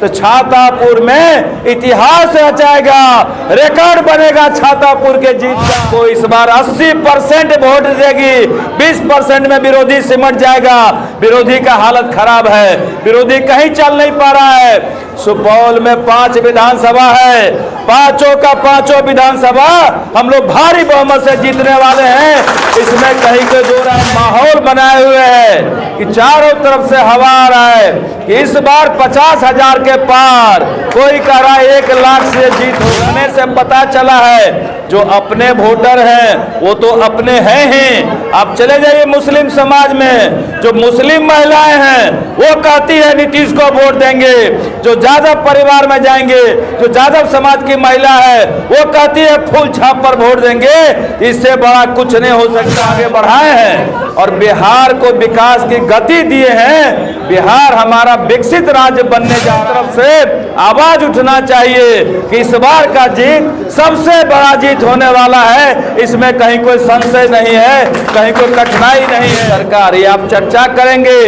तो छातापुर में इतिहास रचाएगा, रिकॉर्ड बनेगा छातापुर के जीत का। को इस बार 80% वोट देगी, 20% में विरोधी सिमट जाएगा। विरोधी का हालत खराब है, विरोधी कहीं चल नहीं पा रहा है। सुपौल में 5 विधानसभा है, पांचों का पांचों विधानसभा हम लोग भारी बहुमत से जीतने वाले हैं। इसमें कहीं के दो राय माहौल बनाए हुए हैं कि चारों तरफ से हवा आ रहा है कि इस बार 50,000 के पार, कोई कह रहा है 1 लाख से जीत होने से पता चला है जो अपने वोटर हैं वो तो अपने हैं ही। आप चले जाइए मुस्लिम समाज में, जो मुस्लिम महिलाएं हैं वो कहती है नीतीश को वोट देंगे। जो यादव परिवार में जाएंगे, जो यादव समाज की महिला है वो कहती है फूल छाप पर वोट देंगे। इससे बड़ा कुछ नहीं हो सकता। आगे बढ़ाए हैं और बिहार को विकास की गति दिए हैं। बिहार हमारा विकसित राज्य बनने जा तरफ से आवाज उठना चाहिए कि इस बार का जीत सबसे बड़ा जीत होने वाला है। इसमें कहीं कोई संशय नहीं है, कहीं कोई कठिनाई नहीं है। सरकार ये आप चर्चा करेंगे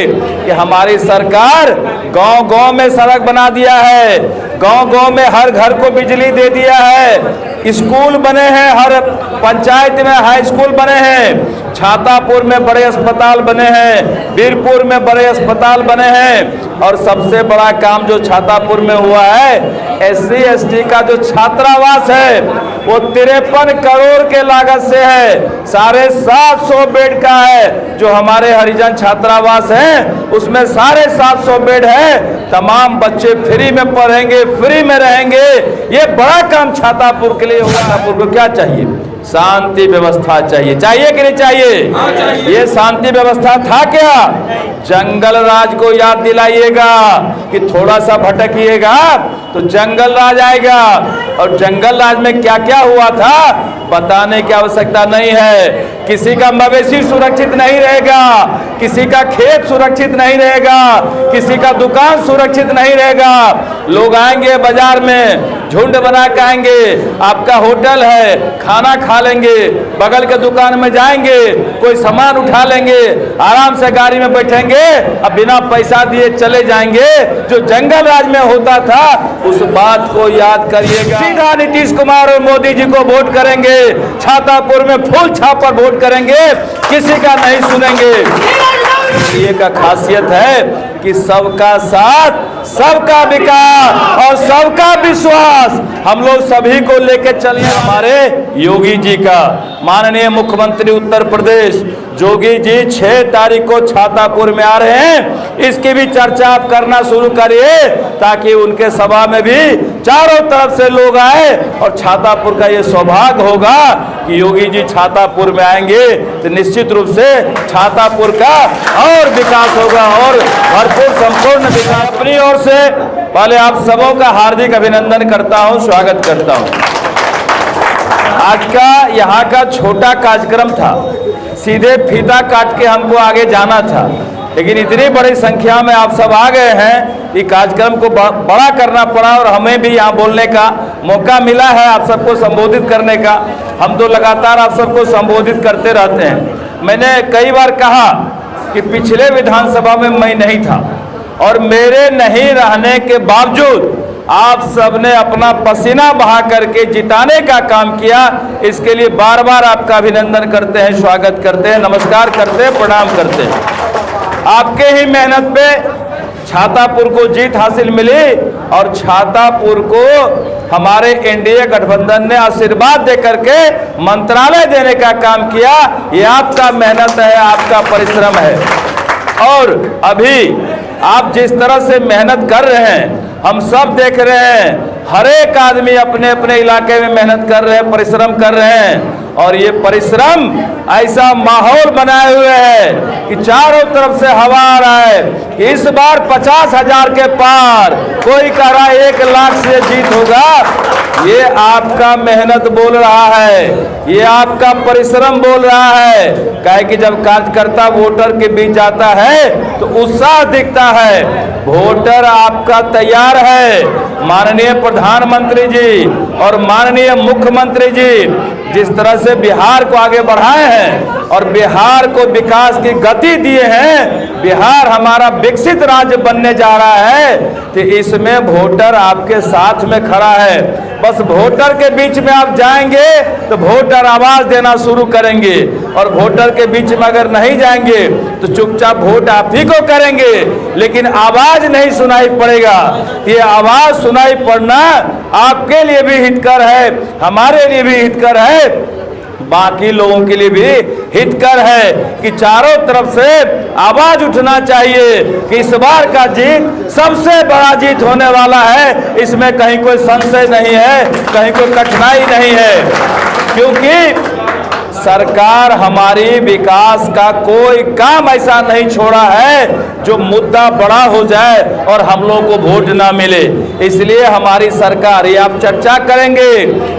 कि हमारी सरकार गांव-गांव में सड़क बना दिया है, गांव-गांव में हर घर को बिजली दे दिया है, स्कूल बने हैं, हर पंचायत में हाई स्कूल बने हैं, छातापुर में बड़े अस्पताल बने हैं, वीरपुर में बड़े अस्पताल बने हैं। और सबसे बड़ा काम जो छातापुर में हुआ है, SC ST का जो छात्रावास है वो 53 करोड़ के लागत से है, 750 बेड का है। जो हमारे हरिजन छात्रावास हैं उसमें 750 बेड है। तमाम बच्चे फ्री में पढ़ेंगे, फ्री में रहेंगे। ये बड़ा काम छातापुर के लिए होगा। छातापुर को क्या चाहिए? शांति व्यवस्था चाहिए। चाहिए कि नहीं चाहिए? ये शांति व्यवस्था था क्या? जंगल राज को याद दिलाइएगा कि थोड़ा सा भटकिएगा तो जंगल राज आएगा। और जंगल राज में क्या क्या हुआ था बताने की आवश्यकता नहीं है। किसी का मवेशी सुरक्षित नहीं रहेगा, किसी का खेत सुरक्षित नहीं रहेगा, किसी का दुकान सुरक्षित नहीं रहेगा। लोग आएंगे बाजार में, झुंड बना के आएंगे, आपका होटल है, खाना खा लेंगे, बगल के दुकान में जाएंगे, कोई सामान उठा लेंगे, आराम से गाड़ी में बैठेंगे, अब बिना पैसा दिए चले जाएंगे। जो जंगल राज में होता था उस बात को याद करिएगा। सीधा नीतीश कुमार और मोदी जी को वोट करेंगे, छातापुर में फूल छाप पर वोट करेंगे, किसी का नहीं सुनेंगे। ये का खासियत है कि सबका साथ, सबका विकास और सबका विश्वास हम लोग सभी को लेके चलिए। हमारे योगी जी का, माननीय मुख्यमंत्री उत्तर प्रदेश योगी जी 6 तारीख को छातापुर में आ रहे हैं। इसकी भी चर्चा आप करना शुरू करिए ताकि उनके सभा में भी चारों तरफ से लोग आए। और छातापुर का ये सौभाग्य होगा कि योगी जी छातापुर में आएंगे तो निश्चित रूप से छातापुर का और विकास होगा और भरपूर संपूर्ण विकास। अपनी ओर से पहले आप सबों का हार्दिक अभिनंदन करता हूं, स्वागत करता हूं। आज का यहाँ का छोटा कार्यक्रम था, सीधे फीता काट के हमको आगे जाना था, लेकिन इतनी बड़ी संख्या में आप सब आ गए हैं कि कार्यक्रम को बड़ा करना पड़ा और हमें भी यहाँ बोलने का मौका मिला है, आप सबको संबोधित करने का। हम तो लगातार आप सबको संबोधित करते रहते हैं। मैंने कई बार कहा कि पिछले विधानसभा में मैं नहीं था और मेरे नहीं रहने के बावजूद आप सबने अपना पसीना बहा करके जिताने का काम किया। इसके लिए बार बार आपका अभिनंदन करते हैं, स्वागत करते हैं, नमस्कार करते हैं, प्रणाम करते हैं। आपके ही मेहनत पे छातापुर को जीत हासिल मिली और छातापुर को हमारे एनडीए गठबंधन ने आशीर्वाद दे करके मंत्रालय देने का काम किया। ये आपका मेहनत है, आपका परिश्रम है। और अभी आप जिस तरह से मेहनत कर रहे हैं हम सब देख रहे हैं। हर एक आदमी अपने अपने इलाके में मेहनत कर रहे हैं, परिश्रम कर रहे हैं। और ये परिश्रम ऐसा माहौल बनाए हुए है कि चारों तरफ से हवा आ रहा है कि इस बार 50,000 के पार, कोई कह रहा है 1 लाख से जीत होगा। ये आपका मेहनत बोल रहा है, ये आपका परिश्रम बोल रहा है। काहे कि जब कार्यकर्ता वोटर के बीच जाता है तो उत्साह दिखता है। वोटर आपका तैयार है। माननीय प्रधानमंत्री जी और माननीय मुख्यमंत्री जी जिस तरह से बिहार को आगे बढ़ाए हैं और बिहार को विकास की गति दिए हैं, बिहार हमारा विकसित राज्य बनने जा रहा है, तो इसमें वोटर आपके साथ में खड़ा है। बस वोटर के बीच में आप जाएंगे तो वोटर आवाज देना शुरू करेंगे, और वोटर के बीच में अगर नहीं जाएंगे तो चुपचाप वोट आप ही को करेंगे, लेकिन आवाज नहीं सुनाई पड़ेगा। ये आवाज सुनाई पड़ना आपके लिए भी हितकर है, हमारे लिए भी हितकर है, बाकी लोगों के लिए भी हितकर है कि चारों तरफ से आवाज उठना चाहिए कि इस बार का जीत सबसे बड़ा जीत होने वाला है। इसमें कहीं कोई संशय नहीं है, कहीं कोई कठिनाई नहीं है, क्योंकि सरकार हमारी विकास का कोई काम ऐसा नहीं छोड़ा है जो मुद्दा बड़ा हो जाए और हम लोग को वोट ना मिले। इसलिए हमारी सरकार, ये आप चर्चा करेंगे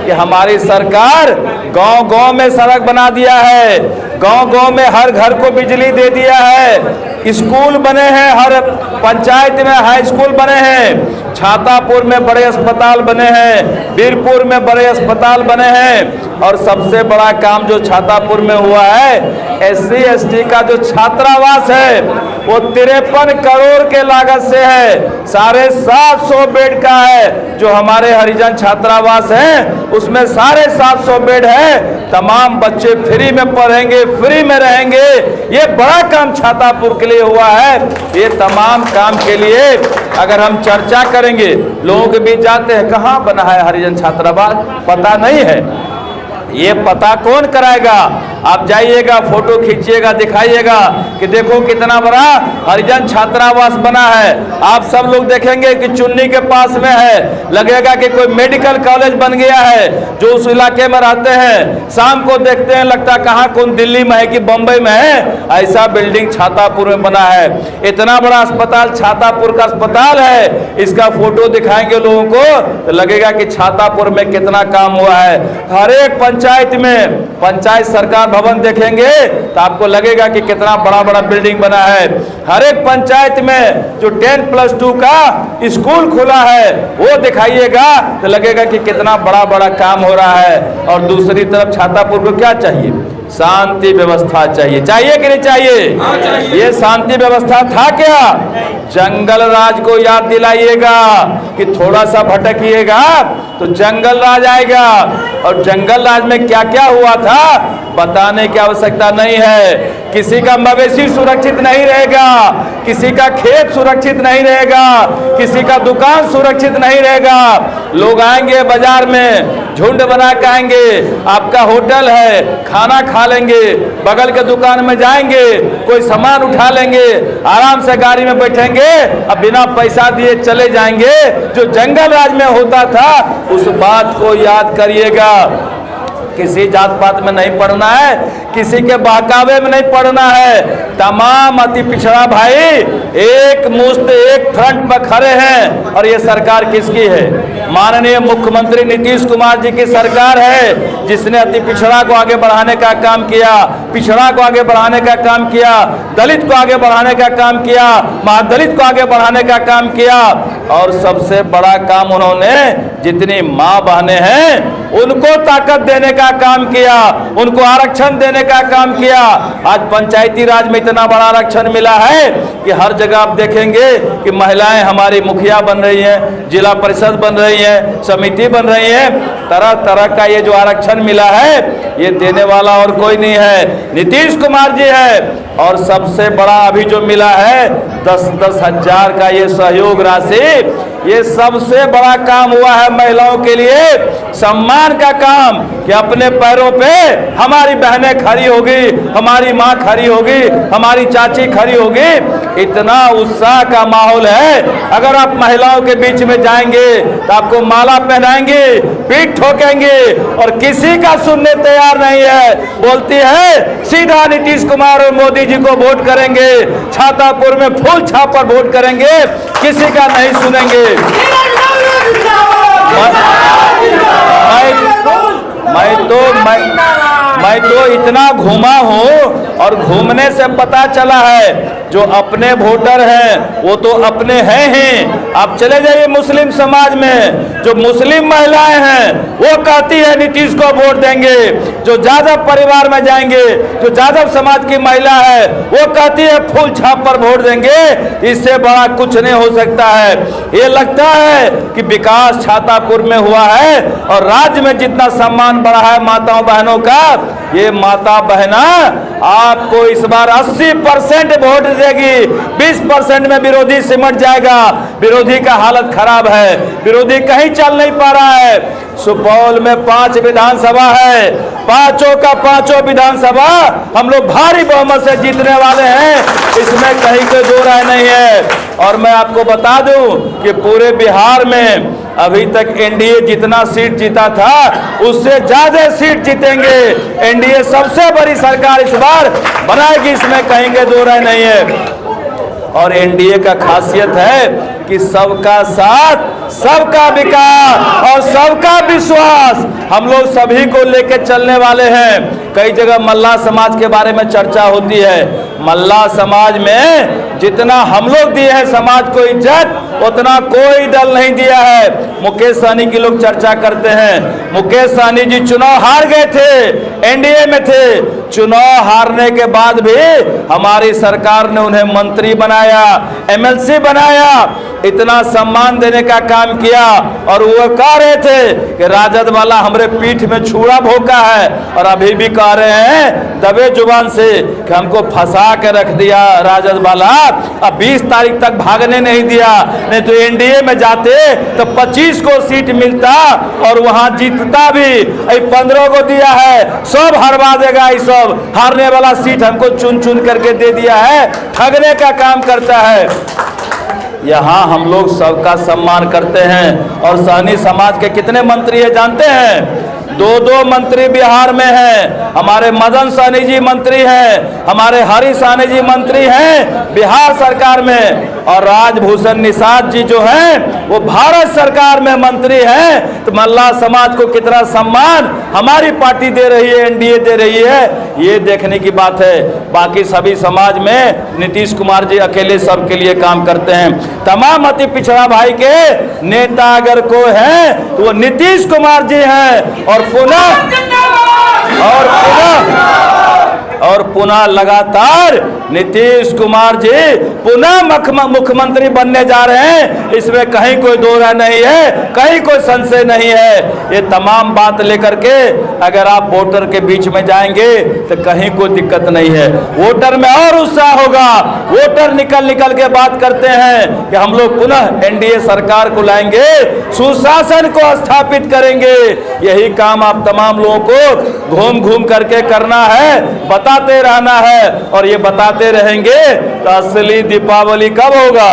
कि हमारी सरकार गांव-गांव में सड़क बना दिया है, गांव-गांव में हर घर को बिजली दे दिया है, स्कूल बने हैं, हर पंचायत में हाई स्कूल बने हैं, छातापुर में बड़े अस्पताल बने हैं, बीरपुर में बड़े अस्पताल बने हैं, और सबसे बड़ा काम जो छातापुर में हुआ है, SC ST का जो छात्रावास है वो 53 करोड़ के लागत से है, 750 बेड का है। जो हमारे हरिजन छात्रावास हैं उसमें 750 बेड है, तमाम बच्चे फ्री में पढ़ेंगे, फ्री में रहेंगे। ये बड़ा काम छातापुर के लिए हुआ है। ये तमाम काम के लिए अगर हम चर्चा करेंगे, लोगों के बीच जाते हैं, कहाँ बना है हरिजन छात्रावास, पता नहीं है। ये पता कौन कराएगा? आप जाइएगा, फोटो खींचिएगा, दिखाइएगा कि देखो कितना बड़ा हरिजन छात्रावास बना है। आप सब लोग देखेंगे कि चुन्नी के पास में है, लगेगा कि कोई मेडिकल कॉलेज बन गया है। जो उस इलाके में रहते हैं शाम को देखते हैं, लगता कहाँ, कौन दिल्ली में है कि बम्बई में है। ऐसा बिल्डिंग छातापुर में बना है। इतना बड़ा अस्पताल छातापुर का अस्पताल है, इसका फोटो दिखाएंगे लोगों को तो लगेगा कि छातापुर में कितना काम हुआ है। हर एक पंचायत में पंचायत सरकार भवन देखेंगे तो आपको लगेगा कि कितना बड़ा बड़ा बिल्डिंग बना है। हर एक पंचायत में जो 10+2 का स्कूल खुला है वो दिखाइएगा तो लगेगा कि कितना बड़ा बड़ा काम हो रहा है। और दूसरी तरफ छातापुर को क्या चाहिए? शांति व्यवस्था चाहिए। चाहिए कि नहीं चाहिए? हाँ, चाहिए। ये शांति व्यवस्था था क्या? जंगल राज को याद दिलाइएगा कि थोड़ा सा भटकिएगा तो जंगल राज आएगा। और जंगल राज में क्या क्या हुआ था बताने की आवश्यकता नहीं है। किसी का मवेशी सुरक्षित नहीं रहेगा, किसी का खेत सुरक्षित नहीं रहेगा, किसी का दुकान सुरक्षित नहीं रहेगा। लोग आएंगे बाजार में, झुंड बना के आएंगे, आपका होटल है, खाना खा लेंगे, बगल के दुकान में जाएंगे, कोई सामान उठा लेंगे, आराम से गाड़ी में बैठेंगे, अब बिना पैसा दिए चले जाएंगे। जो जंगल राज में होता था उस बात को याद करिएगा। किसी जात पात में नहीं पढ़ना है, किसी के बहकावे में नहीं पढ़ना है। तमाम अति पिछड़ा भाई एक मुश्त एक फ्रंट पर खड़े हैं। और ये सरकार किसकी है? माननीय मुख्यमंत्री नीतीश कुमार जी की सरकार है, जिसने अति पिछड़ा को आगे बढ़ाने का काम किया, पिछड़ा को आगे बढ़ाने का काम किया, दलित को आगे बढ़ाने का काम किया, महादलित को आगे बढ़ाने का काम किया। और सबसे बड़ा काम उन्होंने जितनी माँ बहनें हैं उनको ताकत देने का काम किया, उनको आरक्षण देने का काम किया। आज पंचायती राज में इतना बड़ा आरक्षण मिला है कि हर जगह आप देखेंगे कि महिलाएं हमारी मुखिया बन रही हैं, जिला परिषद बन रही हैं, समिति बन रही हैं। तरह तरह का ये जो आरक्षण मिला है ये देने वाला और कोई नहीं है, नीतीश कुमार जी है। और सबसे बड़ा अभी जो मिला है 10-10 हजार का ये सहयोग राशि, ये सबसे बड़ा काम हुआ है महिलाओं के लिए, सम्मान का काम कि अपने पैरों पे हमारी बहनें खड़ी होगी, हमारी माँ खड़ी होगी, हमारी चाची खड़ी होगी। इतना उत्साह का माहौल है। अगर आप महिलाओं के बीच में जाएंगे तो आपको माला पहनाएंगे, पीठ ठोकेंगे और किसी का सुनने तैयार नहीं है। बोलती है सीधा नीतीश कुमार और मोदी जी को वोट करेंगे, छातापुर में फूल छाप पर वोट करेंगे, किसी का नहीं सुनेंगे। मैं तो इतना घूमा हूँ और घूमने से पता चला है जो अपने वोटर हैं वो तो अपने हैं ही। आप चले जाइए मुस्लिम समाज में, जो मुस्लिम महिलाएं हैं वो कहती है नीतीश को वोट देंगे। जो यादव परिवार में जाएंगे, जो यादव समाज की महिला है वो कहती है फूल छाप पर वोट देंगे। इससे बड़ा कुछ नहीं हो सकता है। ये लगता है कि विकास छातापुर में हुआ है और राज्य में जितना सम्मान बढ़ा है माताओं बहनों का, ये माता बहना आपको इस बार 80% वोट देगी। 20% में विरोधी सिमट जाएगा। विरोधी का हालत खराब है, विरोधी कहीं चल नहीं पा रहा है। सुपौल में 5 विधानसभा है, पांचों का पांचों विधानसभा हम लोग भारी बहुमत से जीतने वाले हैं, इसमें कहीं कोई दो राय नहीं है। और मैं आपको बता दूं कि पूरे बिहार में अभी तक एनडीए जितना सीट जीता था उससे ज्यादा सीट जीतेंगे। एनडीए सबसे बड़ी सरकार इस बार बनाएगी, इसमें कहीं के दो राय नहीं है। और एनडीए का खासियत है कि सबका साथ, सबका विकास और सबका विश्वास, हम लोग सभी को लेके चलने वाले हैं। कई जगह मल्लाह समाज के बारे में चर्चा होती है। मल्लाह समाज में जितना हम लोग दिए हैं समाज को इज्जत, उतना कोई दल नहीं दिया है। मुकेश सहनी की लोग चर्चा करते हैं। मुकेश सहनी जी चुनाव हार गए थे, एनडीए में थे। चुनाव हारने के बाद भी हमारी सरकार ने उन्हें मंत्री बनाया, एमएलसी बनाया, इतना सम्मान देने का काम किया। और वो कह रहे थे कि राजद वाला हमरे पीठ में छुरा भोंका है, और अभी भी कह रहे हैं दबे जुबान से कि हमको फंसा के रख दिया राजद वाला, अब 20 तारीख तक भागने नहीं दिया। नहीं तो एनडीए में जाते तो 25 को सीट मिलता और वहां जीतता भी। 15 को दिया है, सब हरवा देगा। ये सब हारने वाला सीट हमको चुन चुन करके दे दिया है, ठगने का काम करता है। यहाँ हम लोग सबका सम्मान करते हैं। और सहनी समाज के कितने मंत्री है जानते हैं? 2 मंत्री बिहार में हैं। हमारे मदन सहनी जी मंत्री हैं, हमारे हरि सहनी जी मंत्री हैं बिहार सरकार में, और राजभूषण निषाद जी जो हैं वो भारत सरकार में मंत्री हैं। तो मल्लाह समाज को कितना सम्मान हमारी पार्टी दे रही है, एनडीए दे रही है, ये देखने की बात है। बाकी सभी समाज में नीतीश कुमार जी अकेले सबके लिए काम करते हैं। तमाम अति पिछड़ा भाई के नेता अगर कोई है तो वो नीतीश कुमार जी हैं। और पुनः लगातार नीतीश कुमार जी पुनः मुख्यमंत्री बनने जा रहे हैं, इसमें कहीं कोई दो राय नहीं है, कहीं कोई संशय नहीं है। ये तमाम बात लेकर के अगर आप वोटर के बीच में जाएंगे तो कहीं कोई दिक्कत नहीं है। वोटर में और उत्साह होगा। वोटर निकल के बात करते हैं कि हम लोग पुनः एनडीए सरकार को लाएंगे, सुशासन को स्थापित करेंगे। यही काम आप तमाम लोगों को घूम घूम करके करना है, बताते रहना है, और ये बताते रहेंगे तो असली दीपावली कब होगा?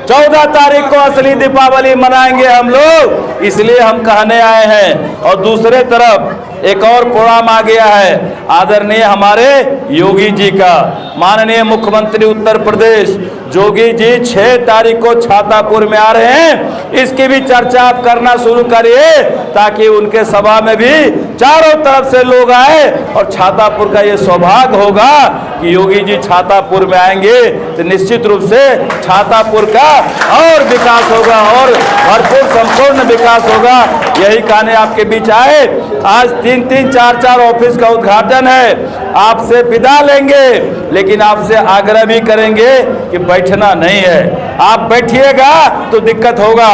14 तारीख को असली दीपावली मनाएंगे हम लोग, इसलिए हम कहने आए हैं। और दूसरे तरफ एक और प्रोग्राम आ गया है आदरणीय हमारे योगी जी का। माननीय मुख्यमंत्री उत्तर प्रदेश योगी जी 6 तारीख को छातापुर में आ रहे हैं। इसकी भी चर्चा आप करना शुरू करिए ताकि उनके सभा में भी चारों तरफ से लोग आए। और छातापुर का ये सौभाग्य होगा कि योगी जी छातापुर में आएंगे तो निश्चित रूप से छातापुर का और विकास होगा, और भरपूर संपूर्ण विकास होगा। यही कहने आपके बीच आए। आज 3-3, 4-4 ऑफिस का उद्घाटन है। आपसे विदा लेंगे, लेकिन आपसे आग्रह भी करेंगे कि बैठना नहीं है। आप बैठिएगा तो दिक्कत होगा,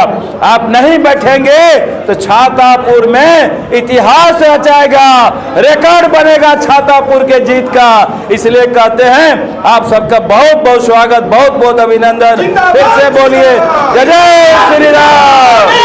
आप नहीं बैठेंगे तो छातापुर में इतिहास रचाएगा, रिकॉर्ड बनेगा छातापुर के जीत का। इसलिए कहते हैं आप सबका बहुत बहुत स्वागत, बहुत बहुत अभिनंदन। फिर से बोलिए जय जय श्री राम।